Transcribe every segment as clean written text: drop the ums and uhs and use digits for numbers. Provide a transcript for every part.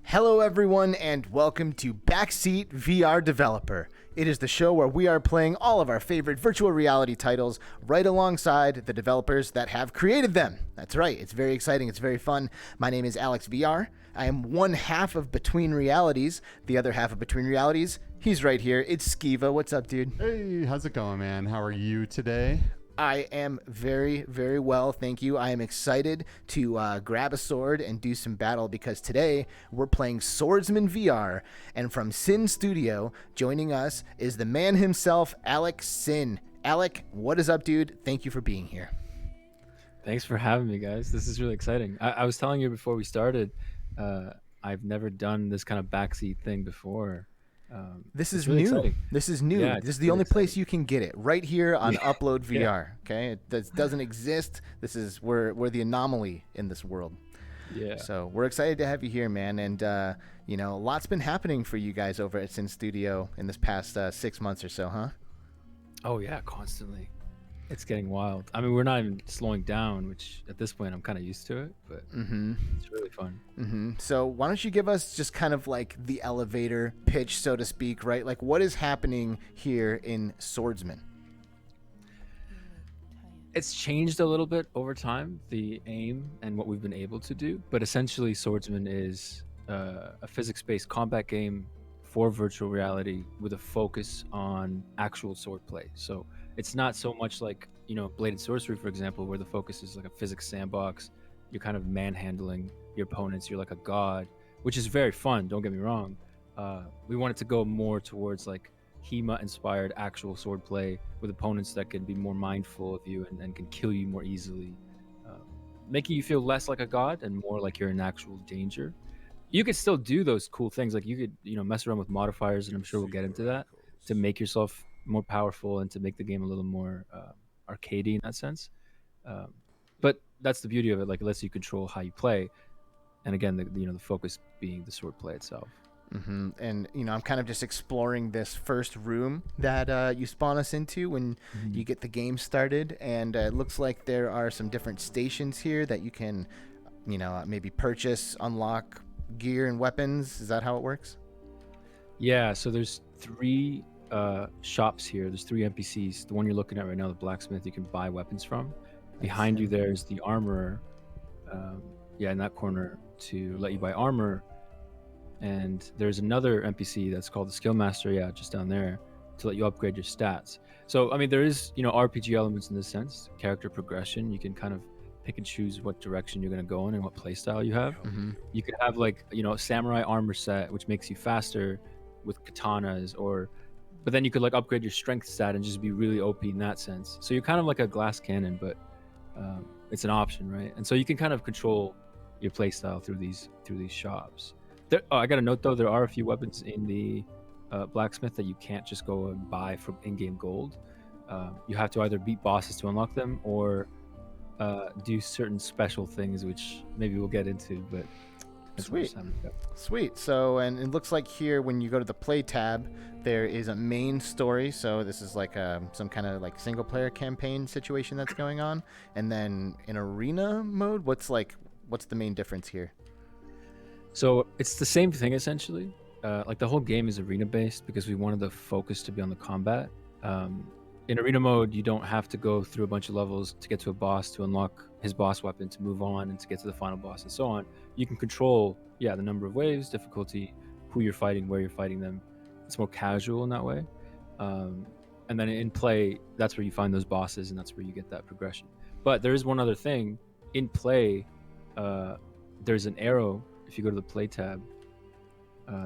Hello everyone and welcome to Backseat VR Developer. It is the show where we are playing all of our favorite virtual reality titles right alongside the developers that have created them. That's right, it's very exciting, it's very fun. My name is Alek VR. I am one half of Between Realities. The other half of Between Realities, he's right here. It's Skeeva. What's up, dude? Hey, how's it going, man? How are you today? I am very, very well, thank you. I am excited to grab a sword and do some battle because today we're playing Swordsman VR, and from Sinn Studio, joining us is the man himself, Alek Sinn. Alek, what is up, dude? Thank you for being here. Thanks for having me, guys. This is really exciting. I was telling you before we started, I've never done this kind of backseat thing before. This is really new. exciting. This is new. Yeah, This is it's the really only place exciting. you can get it, right here on Yeah. UploadVR. Okay, it doesn't exist. This is we're the anomaly in this world. Yeah. So we're excited to have you here, man. And a lot's been happening for you guys over at Sinn Studio in this past 6 months or so, huh? Oh yeah, constantly. It's getting wild. I mean, we're not even slowing down, which at this point I'm kind of used to it, but it's really fun. So why don't you give us just kind of like the elevator pitch, so to speak, right? Like what is happening here in Swordsman? It's changed a little bit over time, the aim and what we've been able to do, but essentially Swordsman is a physics-based combat game for virtual reality with a focus on actual swordplay. So it's not so much like, Bladed Sorcery, for example, where the focus is like a physics sandbox. You're kind of manhandling your opponents. You're like a god, which is very fun, don't get me wrong. We wanted to go more towards like HEMA-inspired actual swordplay with opponents that can be more mindful of you and can kill you more easily, making you feel less like a god and more like you're in actual danger. You could still do those cool things, like you could mess around with modifiers, and I'm sure we'll get into that, to make yourself more powerful and to make the game a little more arcadey in that sense. But that's the beauty of it, like it lets you control how you play, and again the focus being the swordplay itself. And I'm kind of just exploring this first room that you spawn us into when you get the game started, and it looks like there are some different stations here that you can maybe purchase, unlock gear and weapons. Is that how it works? Yeah, so there's three shops here. There's three NPCs. The one you're looking at right now, the blacksmith, you can buy weapons from. Behind you there's the armorer, in that corner, to let you buy armor. And there's another NPC that's called the skill master, just down there, to let you upgrade your stats. So I mean, there is RPG elements in this sense, character progression. You can kind of pick and choose what direction you're going to go in and what playstyle you have. You could have like a samurai armor set, which makes you faster with katanas, but then you could like upgrade your strength stat and just be really OP in that sense. So you're kind of like a glass cannon, but it's an option, right? And so you can kind of control your playstyle through these shops. I got a note though, there are a few weapons in the blacksmith that you can't just go and buy from in-game gold. You have to either beat bosses to unlock them or do certain special things, which maybe we'll get into, but Sweet. So, and it looks like here when you go to the play tab, there is a main story. So this is like some kind of like single player campaign situation that's going on. And then in arena mode, what's the main difference here? So it's the same thing essentially. Like the whole game is arena based because we wanted the focus to be on the combat. In arena mode, you don't have to go through a bunch of levels to get to a boss to unlock his boss weapon to move on and to get to the final boss and so on. You can control, the number of waves, difficulty, who you're fighting, where you're fighting them. It's more casual in that way. And then in play, that's where you find those bosses and that's where you get that progression. But there is one other thing. In play, there's an arrow. If you go to the play tab,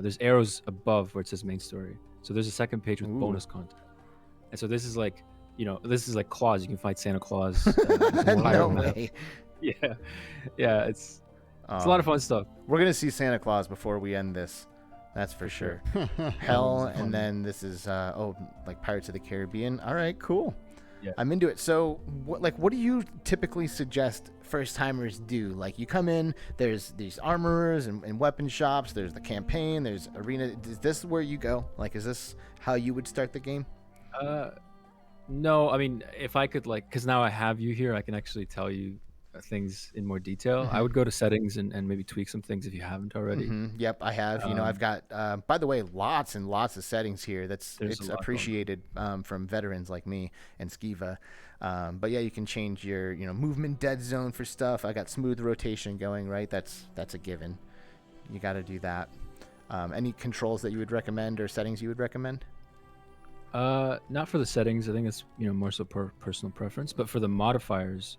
there's arrows above where it says main story. So there's a second page with bonus content. And so this is like, Claus. You can fight Santa Claus. No way. Yeah. It's a lot of fun stuff. We're gonna see Santa Claus before we end this. That's for sure. Hell, and then this is like Pirates of the Caribbean. All right, cool. Yeah. I'm into it. So, what do you typically suggest first timers do? Like, you come in, there's these armorers and weapon shops. There's the campaign. There's arena. Is this where you go? Like, is this how you would start the game? No, I mean, if I could, because now I have you here, I can actually tell you things in more detail, I would go to settings and maybe tweak some things if you haven't already. Yep, I have. I've got, by the way, lots and lots of settings here. There's It's a lot going on. appreciated from veterans like me and Skeeva. But yeah, you can change your movement dead zone for stuff. I got smooth rotation going, right? That's a given. You got to do that. Any controls that you would recommend or settings you would recommend? Not for the settings. I think it's more so personal preference. But for the modifiers,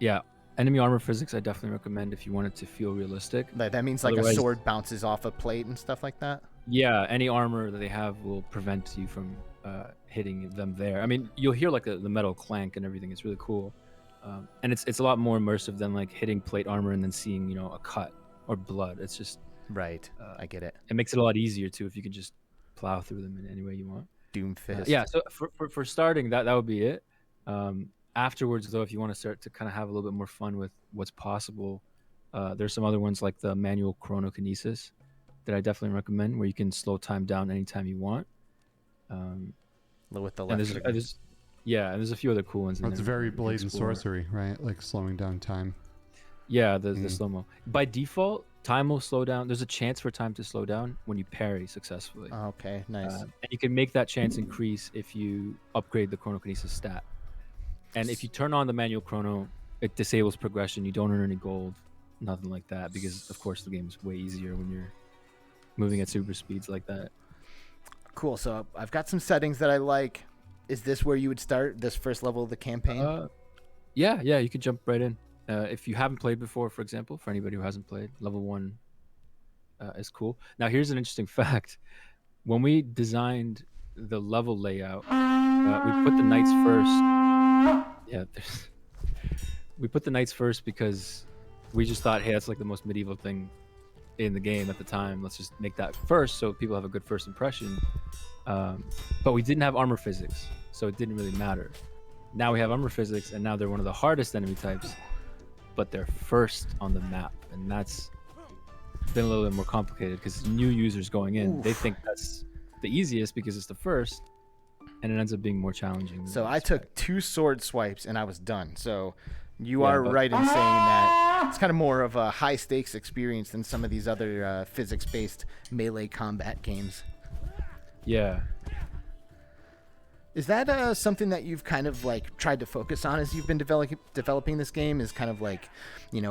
yeah, enemy armor physics I definitely recommend if you want it to feel realistic. That means like Otherwise- a sword bounces off a plate and stuff like that. Yeah, any armor that they have will prevent you from hitting them there. I mean, you'll hear like the metal clank and everything. It's really cool, and it's a lot more immersive than like hitting plate armor and then seeing a cut or blood. It's just Right. I get it. it makes it a lot easier too if you can just plow through them in any way you want. Doomfist. Yeah, so for starting, that would be it. Afterwards, though, if you want to start to kind of have a little bit more fun with what's possible, there's some other ones like the manual chronokinesis that I definitely recommend, where you can slow time down anytime you want. With the And left. there's a few other cool ones. in Well, it's there very you can blatant explore. sorcery, right? Like slowing down time. Yeah, the slow mo. By default, time will slow down. There's a chance for time to slow down when you parry successfully. Okay, nice. And you can make that chance increase if you upgrade the chronokinesis stat. And if you turn on the manual chrono, it disables progression. You don't earn any gold, nothing like that, because of course the game is way easier when you're moving at super speeds like that. Cool. So I've got some settings that I like. Is this where you would start this first level of the campaign? Yeah, you can jump right in. If you haven't played before, for example, for anybody who hasn't played, level 1 is cool. Now, here's an interesting fact. When we designed the level layout, we put the knights first. Yeah, we put the knights first because we just thought, hey, that's like the most medieval thing in the game at the time. Let's just make that first so people have a good first impression. But we didn't have armor physics, so it didn't really matter. Now we have armor physics, and now they're one of the hardest enemy types, but they're first on the map, and that's been a little bit more complicated because new users going in, they think that's the easiest because it's the first, and it ends up being more challenging. So I took 2 sword swipes and I was done. So you Yeah, are but- right in saying that it's kind of more of a high stakes experience than some of these other physics based melee combat games. Yeah. Is that something that you've kind of like tried to focus on as you've been developing this game? Is kind of like,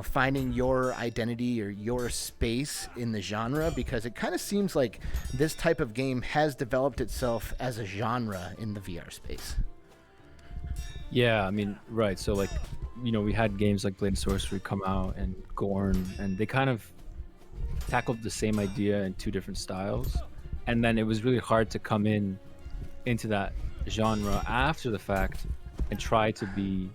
finding your identity or your space in the genre? Because it kind of seems like this type of game has developed itself as a genre in the VR space. Yeah, I mean, right. So like, we had games like Blade and Sorcery come out and Gorn, and they kind of tackled the same idea in 2 different styles. And then it was really hard to come into that genre after the fact and try to be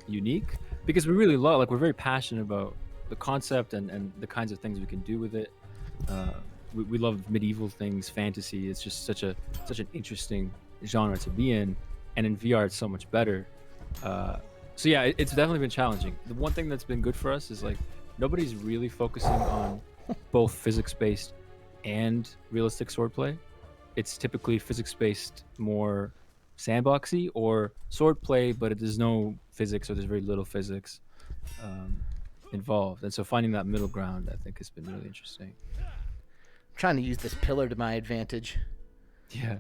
unique, because we really love, we're very passionate about the concept and the kinds of things we can do with it. We love medieval things, fantasy. It's just such an interesting genre to be in, and in VR it's so much better. So yeah, it's definitely been challenging. The one thing that's been good for us is like nobody's really focusing on both physics-based and realistic swordplay. It's typically physics-based, more sandboxy, or swordplay, but there's no physics, or there's very little physics involved. And so finding that middle ground, I think, has been really interesting. I'm trying to use this pillar to my advantage. Yeah.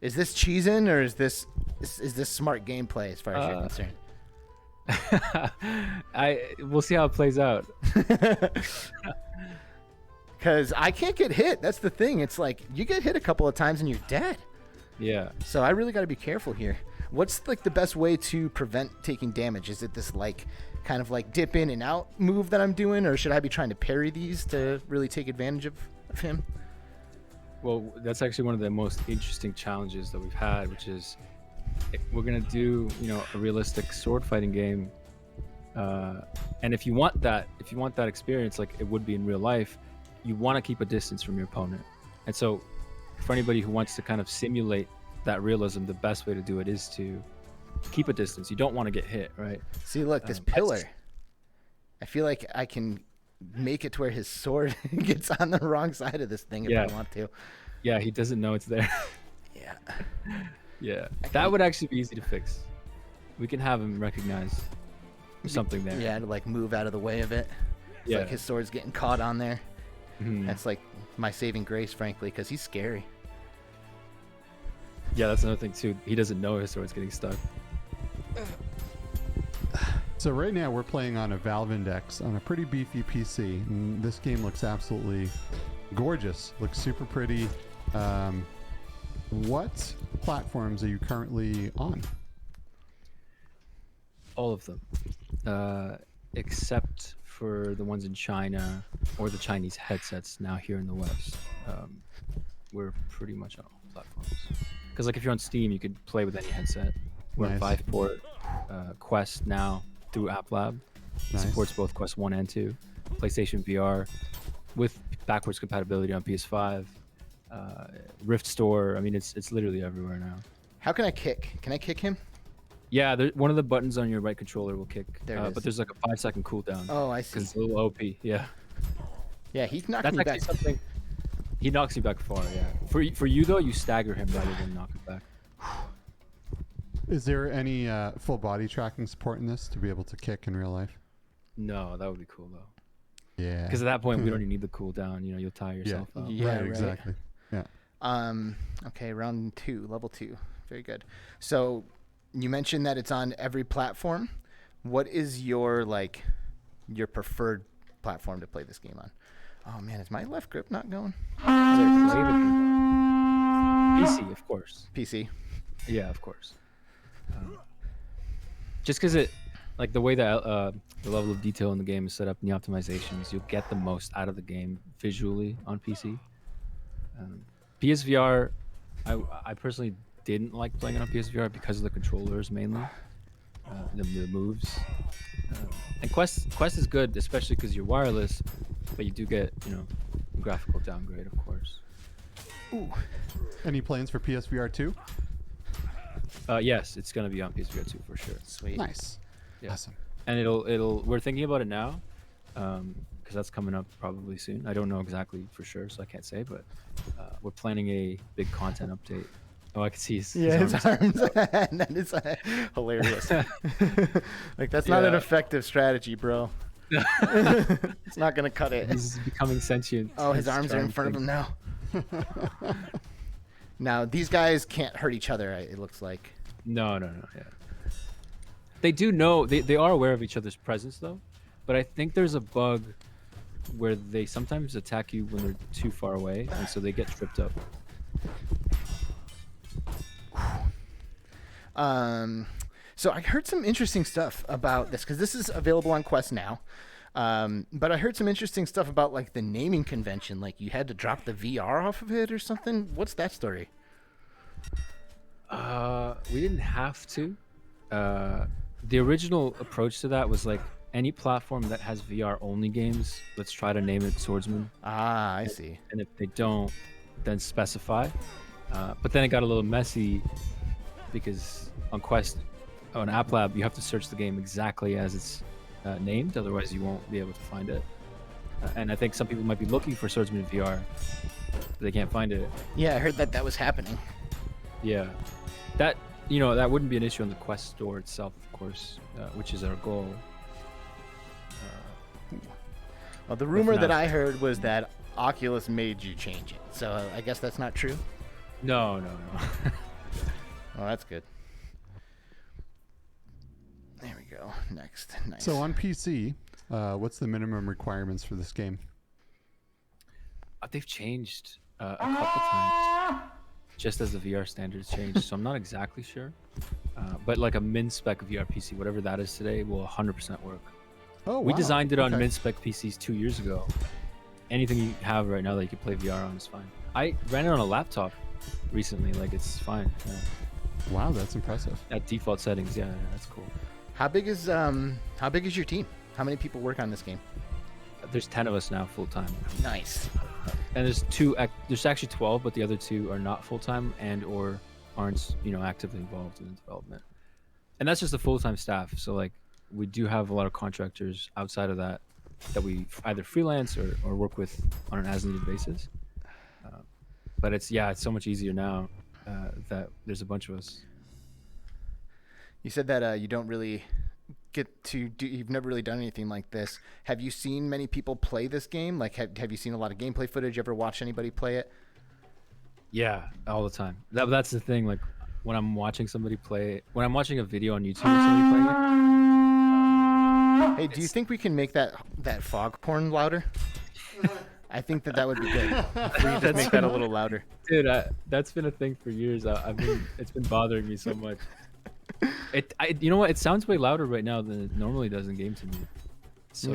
Is this cheesing or is this smart gameplay as far as you're concerned? We'll see how it plays out. Because I can't get hit. That's the thing. It's like you get hit a couple of times and you're dead. Yeah. So I really got to be careful here. What's like the best way to prevent taking damage? Is it this like kind of like dip in and out move that I'm doing, or should I be trying to parry these to really take advantage of him? Well, that's actually one of the most interesting challenges that we've had, which is we're gonna do a realistic sword fighting game, and if you want that experience like it would be in real life, you want to keep a distance from your opponent. And so for anybody who wants to kind of simulate that realism, the best way to do it is to keep a distance. You don't want to get hit, right? See, look, this pillar. I feel like I can make it to where his sword gets on the wrong side of this thing if I want to. Yeah, he doesn't know it's there. Yeah. Yeah, that would actually be easy to fix We can have him recognize something there. Yeah, to like move out of the way of it. It's Yeah. like his sword's getting caught on there. Mhm. That's like my saving grace, frankly, because he's scary. Yeah, that's another thing too. He doesn't know his sword's getting stuck. So right now we're playing on a Valve Index on a pretty beefy PC. And this game looks absolutely gorgeous. Looks super pretty. What platforms are you currently on? All of them, except for the ones in China or the Chinese headsets now here in the West. We're pretty much on all platforms. Because like if you're on Steam, you could play with any headset. We're on Nice. Viveport, Quest now through AppLab. Nice. Supports both Quest 1 and 2. PlayStation VR with backwards compatibility on PS5. Rift Store. I mean, it's literally everywhere now. How can I kick? Can I kick him? Yeah, one of the buttons on your right controller will kick. There it is. But there's like a 5-second cooldown. Oh, I see. Because it's a little OP. Yeah. Yeah, he's knocking That's me actually back. something. He knocks you back far, yeah. For you though, you stagger him rather than knock him back. Is there any full body tracking support in this to be able to kick in real life? No, that would be cool though. Yeah. Because at that point, we don't even need the cooldown. You know, you'll tire yourself out. Yeah, right, right. exactly. Yeah. Okay, round 2, level 2. Very good. So you mentioned that it's on every platform. What is your preferred platform to play this game on? Oh man, is my left grip not going? PC, of course. PC. Yeah, of course. Just because it, like the way that the level of detail in the game is set up in the optimizations, you'll get the most out of the game visually on PC. PSVR, I personally didn't like playing it on PSVR because of the controllers mainly, the moves. And Quest is good, especially because you're wireless, but you do get a graphical downgrade, of course. Ooh. Any plans for PSVR 2? Yes, it's gonna be on PSVR 2 for sure. Sweet. Nice. Yeah. Awesome. And we're thinking about it now, because that's coming up probably soon. I don't know exactly for sure, so I can't say, but we're planning a big content update. Oh, I can see his His arms. arms. That is hilarious. Like that's not an Yeah. effective strategy, bro. It's not gonna cut it. He's becoming sentient. Oh, his He's arms are in trying front of to him now. Now these guys can't hurt each other. It looks like. No, yeah. They do know, they are aware of each other's presence though, but I think there's a bug where they sometimes attack you when they're too far away, and so they get tripped up. So I heard some interesting stuff about this because this is available on Quest now. But I heard some interesting stuff about like the naming convention. Like you had to drop the VR off of it or something. What's that story? We didn't have to. The original approach to that was like any platform that has VR only games, let's try to name it Swordsman. Ah, I see. And if they don't, then specify. But then it got a little messy because on Quest, on AppLab, you have to search the game exactly as it's named, otherwise you won't be able to find it. And I think some people might be looking for Swordsman VR, but they can't find it. Yeah, I heard that was happening. Yeah, that that wouldn't be an issue on the Quest store itself, of course, which is our goal. Well, the rumor now- that I heard was that Oculus made you change it. So I guess that's not true. No. Oh, that's good. There we go. Next. Nice. So on PC, what's the minimum requirements for this game? They've changed a couple times, just as the VR standards changed. So I'm not exactly sure, but like a min spec VR PC, whatever that is today, will 100% work. Oh, We wow. designed it on Okay. min spec PCs 2 years ago. Anything you have right now that you can play VR on is fine. I ran it on a laptop recently. Like it's fine. Yeah. Wow, that's impressive. At default settings, yeah, that's cool. How big is your team? How many people work on this game? There's 10 of us now full time, Nice. and there's actually 12, but the other 2 are not full time and or aren't actively involved in the development. And that's just the full time staff. So like we do have a lot of contractors outside of that we either freelance or work with on an as needed basis. But it's so much easier now that there's a bunch of us. You said that you don't really get to do. You've never really done anything like this. Have you seen many people play this game? Like, have you seen a lot of gameplay footage? You ever watch anybody play it? Yeah, all the time. That's the thing. Like when I'm watching somebody play, when I'm watching a video on YouTube of somebody playing it. Hey, do you think we can make that foghorn louder? I think that would be good. If we just make that a little louder. Dude, that's been a thing for years. It's been bothering me so much. You know what? It sounds way louder right now than it normally does in game to me. So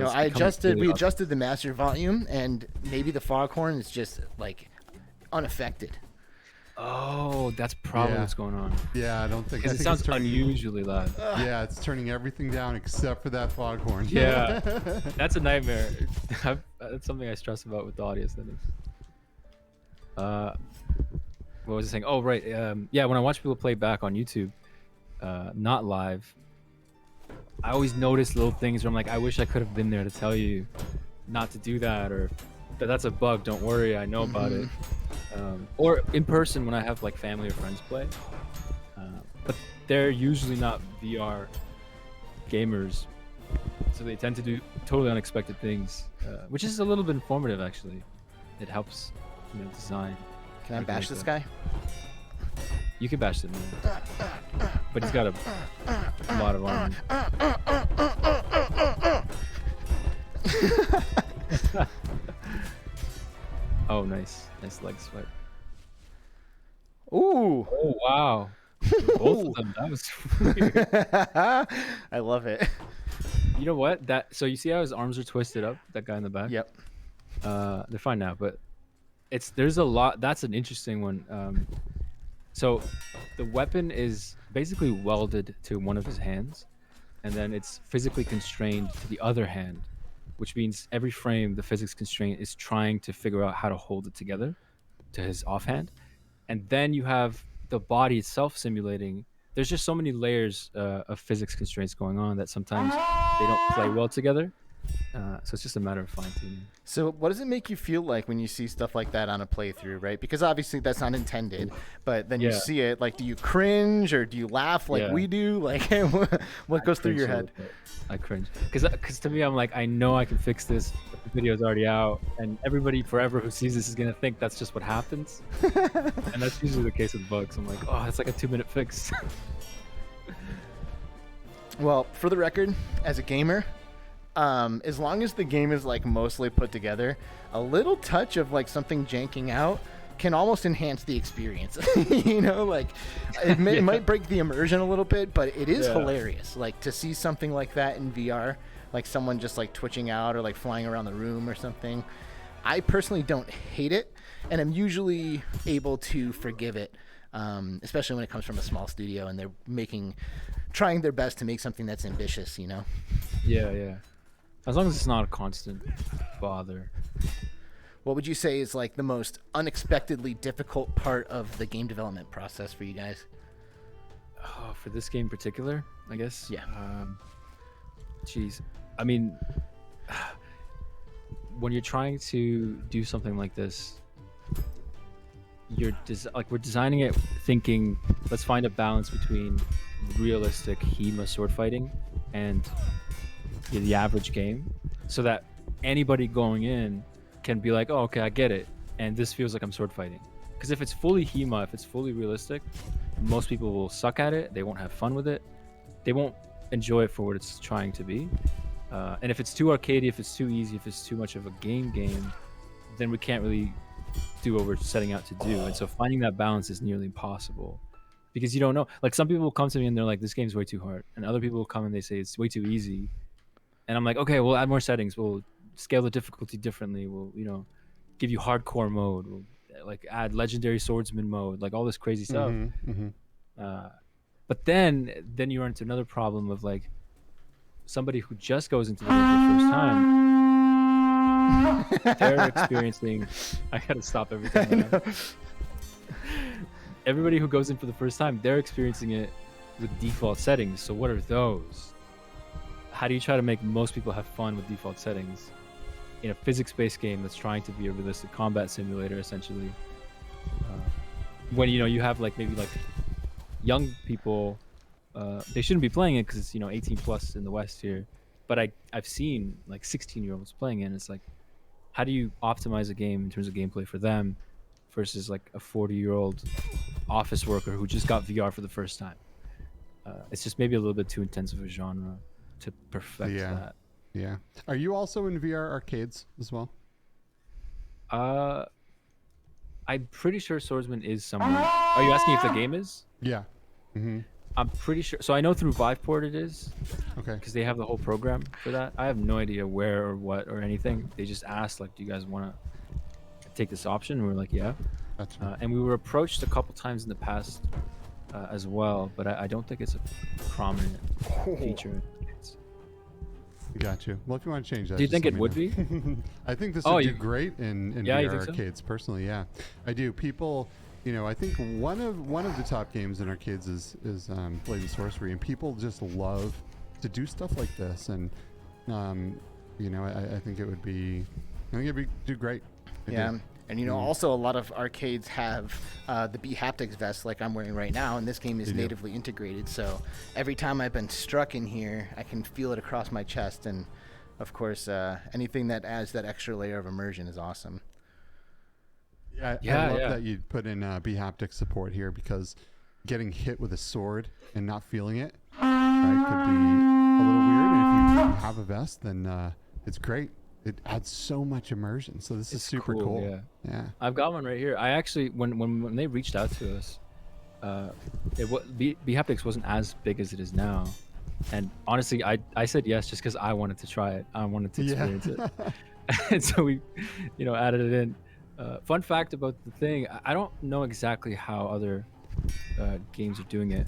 we adjusted the master volume, and maybe the foghorn is just like unaffected. Oh, that's probably what's going on. Yeah, I don't think. Because it sounds unusually loud. Yeah, it's turning everything down except for that foghorn. Yeah, that's a nightmare. That's something I stress about with the audio settings. What was I saying? Oh, right. Yeah, when I watch people play back on YouTube, not live, I always notice little things where I'm like, I wish I could have been there to tell you not to do that, or that's a bug. Don't worry, I know about it. Or in person when I have like family or friends play, but they're usually not VR gamers, so they tend to do totally unexpected things, which is a little bit informative actually. It helps, design. Can I bash this guy? You can bash him, but he's got a lot of armor. Oh, nice leg swipe. Ooh. Oh wow. Both of them. That was weird. I love it. You know what? So you see how his arms are twisted up? That guy in the back. Yep. They're fine now, but there's a lot. That's an interesting one. So the weapon is basically welded to one of his hands, and then it's physically constrained to the other hand, which means every frame the physics constraint is trying to figure out how to hold it together to his offhand. And then you have the body itself simulating. There's just so many layers of physics constraints going on that sometimes they don't play well together. So it's just a matter of fine-tuning. So what does it make you feel like when you see stuff like that on a playthrough, right? Because obviously that's not intended, but then you see it, like, do you cringe or do you laugh like we do? Like, what goes through your head? I cringe. Because to me, I'm like, I know I can fix this, but the video's already out, and everybody forever who sees this is going to think that's just what happens. And that's usually the case with bugs. I'm like, oh, it's like a 2-minute fix. Well, for the record, as a gamer, as long as the game is like mostly put together, a little touch of like something janking out can almost enhance the experience. Like it might break the immersion a little bit, but it is hilarious. Like to see something like that in VR, like someone just like twitching out or like flying around the room or something. I personally don't hate it, and I'm usually able to forgive it, especially when it comes from a small studio and they're trying their best to make something that's ambitious, Yeah. As long as it's not a constant bother. What would you say is like the most unexpectedly difficult part of the game development process for you guys? Oh, for this game in particular, I guess? Yeah. Geez. I mean, when you're trying to do something like this, we're designing it thinking, let's find a balance between realistic HEMA sword fighting and the average game, so that anybody going in can be like, oh, okay, I get it, and this feels like I'm sword fighting. Because if it's fully HEMA, if it's fully realistic, most people will suck at it. They won't have fun with it. They won't enjoy it for what it's trying to be. And if it's too arcadey, if it's too easy, if it's too much of a game, then we can't really do what we're setting out to do. And so finding that balance is nearly impossible, because you don't know. Like, some people will come to me and they're like, this game's way too hard, and other people will come and they say it's way too easy. And I'm like, okay, we'll add more settings. We'll scale the difficulty differently. We'll, give you hardcore mode. We'll like add legendary swordsman mode, like all this crazy stuff. But then you run into another problem of like somebody who just goes into the game for the first time. They're experiencing. I gotta stop every time. Everybody who goes in for the first time, they're experiencing it with default settings. So what are those? How do you try to make most people have fun with default settings in a physics-based game that's trying to be a realistic combat simulator, essentially? When you have like maybe like young people they shouldn't be playing it because it's 18 plus in the West here, but I've seen like 16-year-olds playing it, and it's like, how do you optimize a game in terms of gameplay for them versus like a 40-year-old office worker who just got VR for the first time? It's just maybe a little bit too intense of a genre to perfect that. Yeah. Are you also in VR arcades as well? I'm pretty sure Swordsman is somewhere. Are you asking if the game is? Yeah. Mm-hmm. I'm pretty sure. So I know through Viveport it is. Okay. Because they have the whole program for that. I have no idea where or what or anything. They just asked, like, do you guys want to take this option? And we were like, yeah. Gotcha. And we were approached a couple times in the past as well, but I don't think it's a prominent feature. Got you. Well, if you want to change that, Do you just think let it me would know. be? I think this Oh, would do you- great in Yeah, you VR think so? arcades. Personally, yeah, I do. People, I think one of the top games in arcades is Blade and Sorcery, and people just love to do stuff like this. And I think it would be, do great. I Yeah. do. And also a lot of arcades have the Haptic vest like I'm wearing right now, and this game is They do. natively integrated. So every time I've been struck in here, I can feel it across my chest. And of course, anything that adds that extra layer of immersion is awesome. I love that you put in Haptic support here, because getting hit with a sword and not feeling it, right, could be a little weird. And if you have a vest, then it's great. It adds so much immersion. So this is super cool. Yeah. I've got one right here. I actually, when they reached out to us, Haptics wasn't as big as it is now. And honestly, I said yes just because I wanted to try it. I wanted to experience it. And so we, added it in. Fun fact about the thing, I don't know exactly how other games are doing it.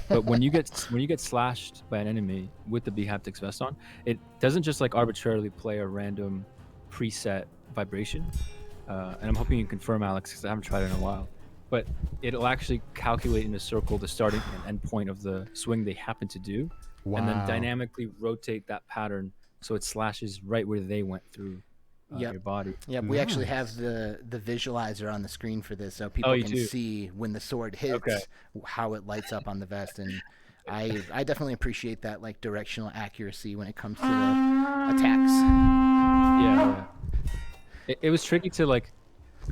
But when you get slashed by an enemy with the Haptics vest on, it doesn't just like arbitrarily play a random preset vibration. And I'm hoping you can confirm, Alex, because I haven't tried it in a while. But it'll actually calculate in a circle the starting and end point of the swing they happen to do, and then dynamically rotate that pattern so it slashes right where they went through your body. Yeah, we actually have the visualizer on the screen for this, so people can see when the sword hits how it lights up on the vest. And I definitely appreciate that like directional accuracy when it comes to the attacks. Yeah. It was tricky to like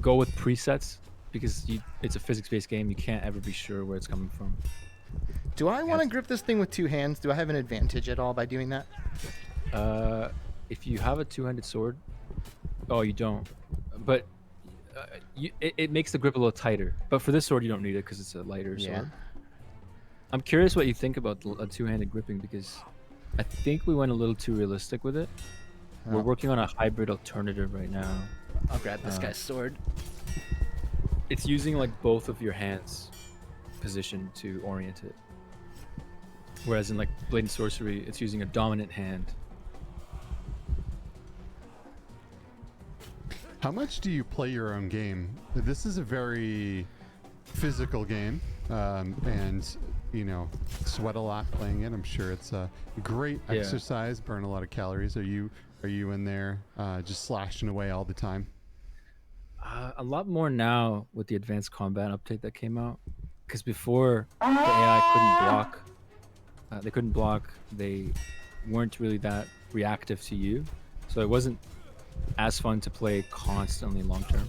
go with presets because it's a physics-based game. You can't ever be sure where it's coming from. Do I want to grip this thing with two hands? Do I have an advantage at all by doing that? If you have a two-handed sword, you don't. But it makes the grip a little tighter. But for this sword, you don't need it because it's a lighter sword. I'm curious what you think about a two-handed gripping, because I think we went a little too realistic with it. We're working on a hybrid alternative right now. I'll grab this guy's sword. It's using like both of your hands position to orient it. Whereas in like Blade and Sorcery, it's using a dominant hand. How much do you play your own game? This is a very physical game, and sweat a lot playing it. I'm sure it's a great exercise, burn a lot of calories. Are you in there just slashing away all the time? A lot more now with the advanced combat update that came out, because before the AI couldn't block. They couldn't block. They weren't really that reactive to you, so it wasn't as fun to play constantly long term.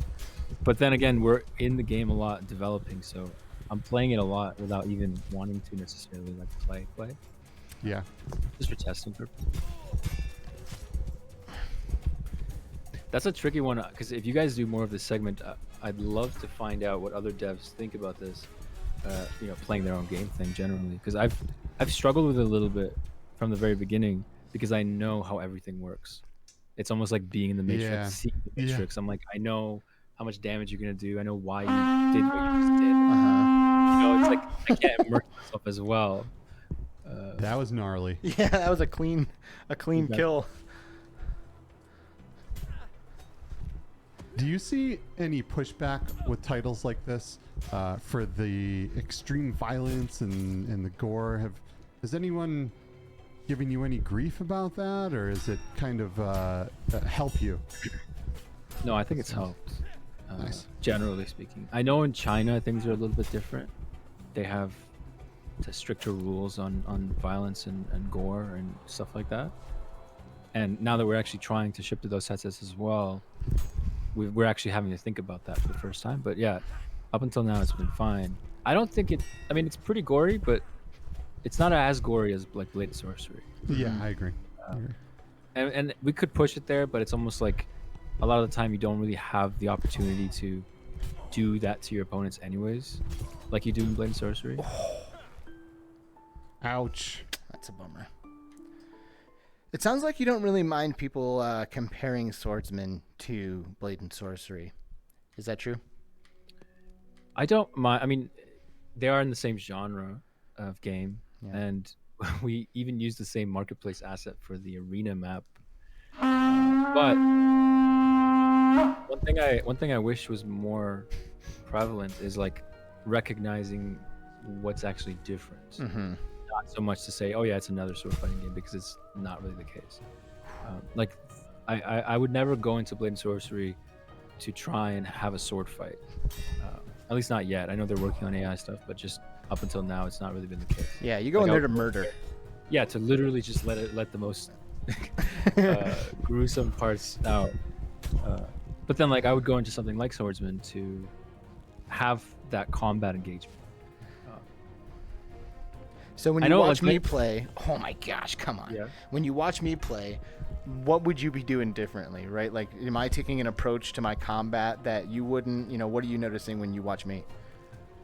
But then again, we're in the game a lot developing, so I'm playing it a lot without even wanting to necessarily like play. Yeah. Just for testing purposes. That's a tricky one, because if you guys do more of this segment, I'd love to find out what other devs think about this. Playing their own game thing generally, because I've struggled with it a little bit from the very beginning, because I know how everything works. It's almost like being in the Matrix, seeing the Matrix. I'm like, I know how much damage you're gonna do. I know why you did what you just did. It's like I can't immerse myself as well. That was gnarly. Yeah, that was a clean kill. Do you see any pushback with titles like this for the extreme violence and the gore? Has anyone given you any grief about that, or is it kind of help you? No, I think it's helped. Nice. Generally speaking, I know in China things are a little bit different. They have to stricter rules on violence and gore and stuff like that. And now that we're actually trying to ship to those headsets as well, we're actually having to think about that for the first time. But yeah, up until now it's been fine. I don't think it. I mean, it's pretty gory, but it's not as gory as like Blade and Sorcery. Yeah, I agree. And we could push it there, but it's almost like a lot of the time you don't really have the opportunity to do that to your opponents anyways, like you do in Blade and Sorcery. Ouch. That's a bummer. It sounds like you don't really mind people comparing Swordsman to Blade and Sorcery. Is that true? I don't mind. I mean, they are in the same genre of game, and we even use the same marketplace asset for the arena map. But one thing I wish was more prevalent is like recognizing what's actually different. Mm-hmm. Not so much to say, oh yeah, it's another sword fighting game, because it's not really the case. Like I would never go into Blade and Sorcery to try and have a sword fight. At least not yet. I know they're working on AI stuff, but just up until now, it's not really been the case. Yeah, you go in there to murder. Yeah, to literally just let the most gruesome parts out. But then, like, I would go into something like Swordsman to have that combat engagement. So when you watch me play, oh my gosh, come on. Yeah. When you watch me play, what would you be doing differently, right? Like, am I taking an approach to my combat that you wouldn't, what are you noticing when you watch me?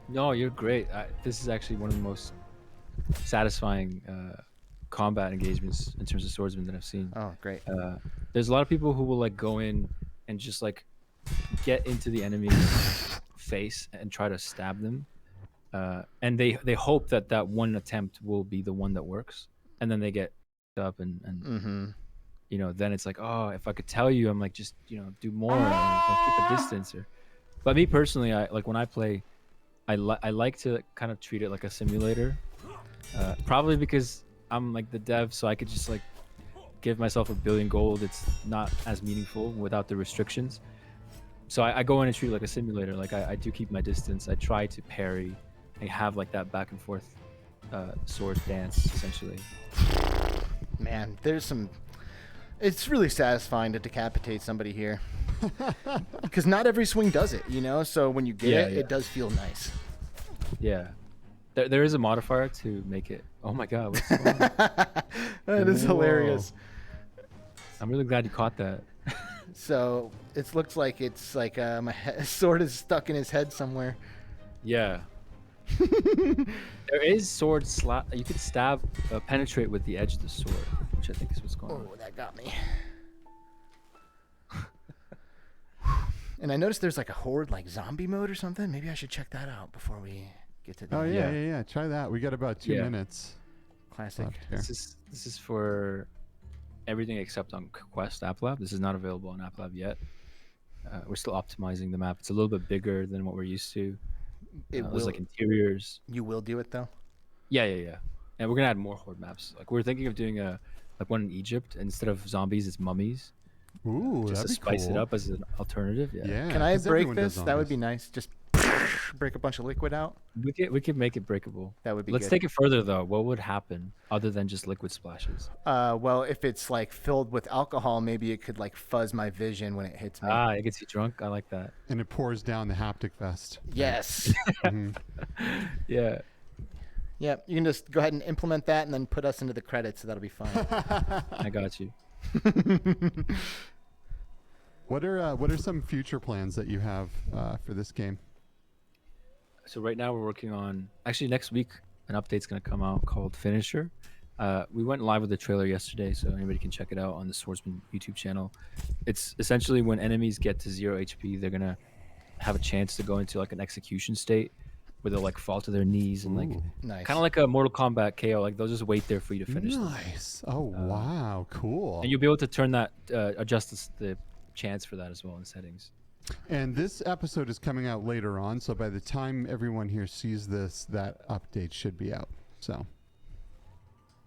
No, you're great. This is actually one of the most satisfying combat engagements in terms of Swordsman that I've seen. Oh, great. There's a lot of people who will like go in and just like get into the enemy's face and try to stab them. And they hope that one attempt will be the one that works, and then they get up and mm-hmm. Then it's like, oh, if I could tell you, I'm like, just do more, or keep a distance. But me personally, I like when I play, I like to kind of treat it like a simulator, probably because I'm like the dev, so I could just like give myself $1 billion gold. It's not as meaningful without the restrictions, so I go in and treat it like a simulator. Like I do keep my distance. I try to parry. I have like that back and forth sword dance, essentially. Man, it's really satisfying to decapitate somebody here. Because not every swing does it, so when you get it, it does feel nice. Yeah. There is a modifier to make it. Oh my god, what's going on? That is hilarious. I'm really glad you caught that. So it looks like it's like my sword is stuck in his head somewhere. Yeah. There is sword slap. You could stab, penetrate with the edge of the sword, which I think is what's going on. Oh, that got me. And I noticed there's like a horde, like zombie mode or something. Maybe I should check that out before we get to the end. Yeah. Try that. We got about 2 minutes. Classic. This is for everything except on Quest App Lab. This is not available on App Lab yet. We're still optimizing the map. It's a little bit bigger than what we're used to. There's like interiors. You will do it though? Yeah. And we're gonna add more horde maps. Like we're thinking of doing one in Egypt. Instead of zombies, it's mummies. Ooh, just to spice it up as an alternative. Yeah. Can I break this? That would be nice. Just break a bunch of liquid out. We could make it breakable. That would be. Let's take it further though. What would happen other than just liquid splashes? Well, if it's like filled with alcohol, maybe it could like fuzz my vision when it hits me. It gets you drunk. I like that. And it pours down the haptic vest. Yes. Mm-hmm. Yeah. Yeah. You can just go ahead and implement that, and then put us into the credits. So that'll be fun. I got you. What are some future plans that you have for this game? So right now we're working on, actually next week an update's going to come out called Finisher. We went live with the trailer yesterday, so anybody can check it out on the Swordsman YouTube channel. It's essentially when enemies get to 0 HP, they're going to have a chance to go into like an execution state where they'll like fall to their knees and like nice. Kind of like a Mortal Kombat KO. Like they'll just wait there for you to finish. Nice. Oh wow, cool. And you'll be able to turn that, adjust the chance for that as well in settings. And this episode is coming out later on, so by the time everyone here sees this, that update should be out. So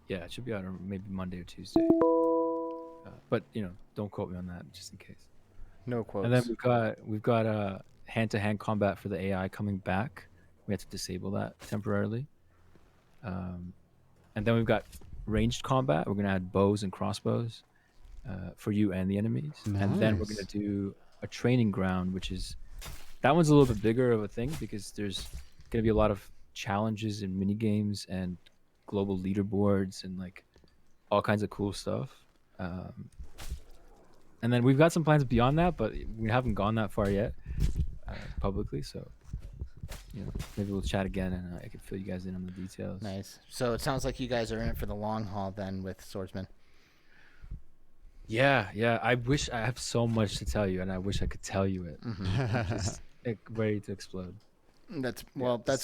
yeah, it should be out on maybe Monday or Tuesday. But don't quote me on that, just in case. No quotes. And then we've got hand-to-hand combat for the AI coming back. We have to disable that temporarily. And then we've got ranged combat. We're gonna add bows and crossbows for you and the enemies. Nice. And then we're gonna do a training ground, which is that one's a little bit bigger of a thing because there's gonna be a lot of challenges and mini games and global leaderboards and like all kinds of cool stuff. And then we've got some plans beyond that, but we haven't gone that far yet publicly. So, maybe we'll chat again and I can fill you guys in on the details. Nice. So it sounds like you guys are in it for the long haul then with Swordsman. Yeah. I wish I have so much to tell you, and I wish I could tell you it. I'm just ready to explode. That's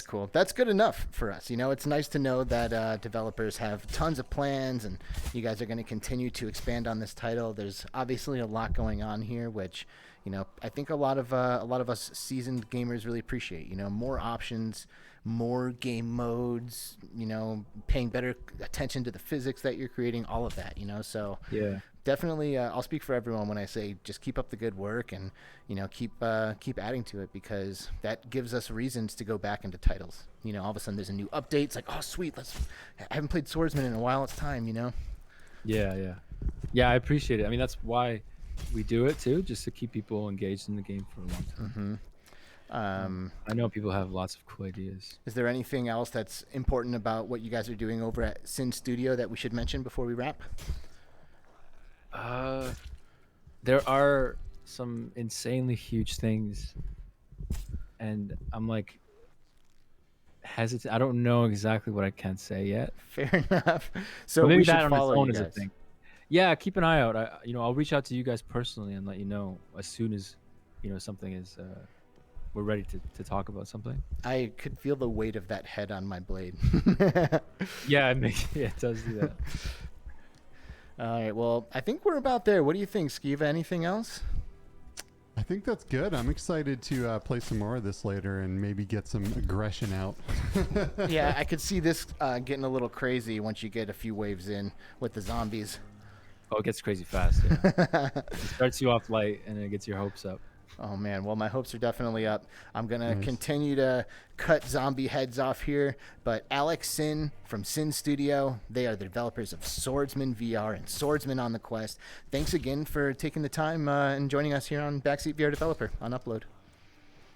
cool. That's good enough for us. It's nice to know that developers have tons of plans, and you guys are going to continue to expand on this title. There's obviously a lot going on here, which I think a lot of us seasoned gamers really appreciate. More options, more game modes. Paying better attention to the physics that you're creating. All of that. So yeah. Definitely, I'll speak for everyone when I say just keep up the good work and keep adding to it, because that gives us reasons to go back into titles. All of a sudden there's a new update. It's like, oh sweet, I haven't played Swordsman in a while. It's time. Yeah. I appreciate it. I mean, that's why we do it too, just to keep people engaged in the game for a long time. I know people have lots of cool ideas. Is there anything else that's important about what you guys are doing over at Sinn Studio that we should mention before we wrap? There are some insanely huge things, and I'm like hesitant. I don't know exactly what I can say yet. Fair enough. So maybe we should that on follow its own you is a guys. thing. Yeah, keep an eye out. I'll reach out to you guys personally and let you know as soon as something is we're ready to talk about something. I could feel the weight of that head on my blade. Yeah, it does do that. All right, well, I think we're about there. What do you think, Skeeva? Anything else? I think that's good. I'm excited to play some more of this later and maybe get some aggression out. Yeah, I could see this getting a little crazy once you get a few waves in with the zombies. Oh, it gets crazy fast. Yeah. It starts you off light and it gets your hopes up. Oh, man. Well, my hopes are definitely up. I'm going to Nice. continue to cut zombie heads off here. But Alek Sinn from Sinn Studio, they are the developers of Swordsman VR and Swordsman on the Quest. Thanks again for taking the time and joining us here on Backseat VR Developer on Upload.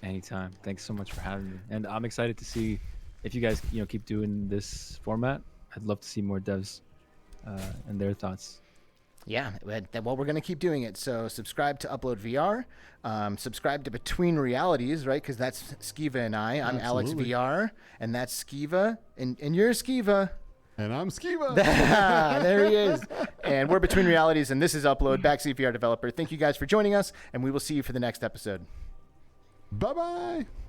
Anytime. Thanks so much for having me. And I'm excited to see if you guys keep doing this format. I'd love to see more devs and their thoughts. Yeah, well, we're going to keep doing it. So subscribe to UploadVR. Subscribe to Between Realities, right? Because that's Skeeva and I. I'm Absolutely. Alek VR, and that's Skeeva. And you're Skeeva. And I'm Skeeva. There he is. And we're Between Realities, and this is Upload, Backseat VR Developer. Thank you guys for joining us, and we will see you for the next episode. Bye-bye.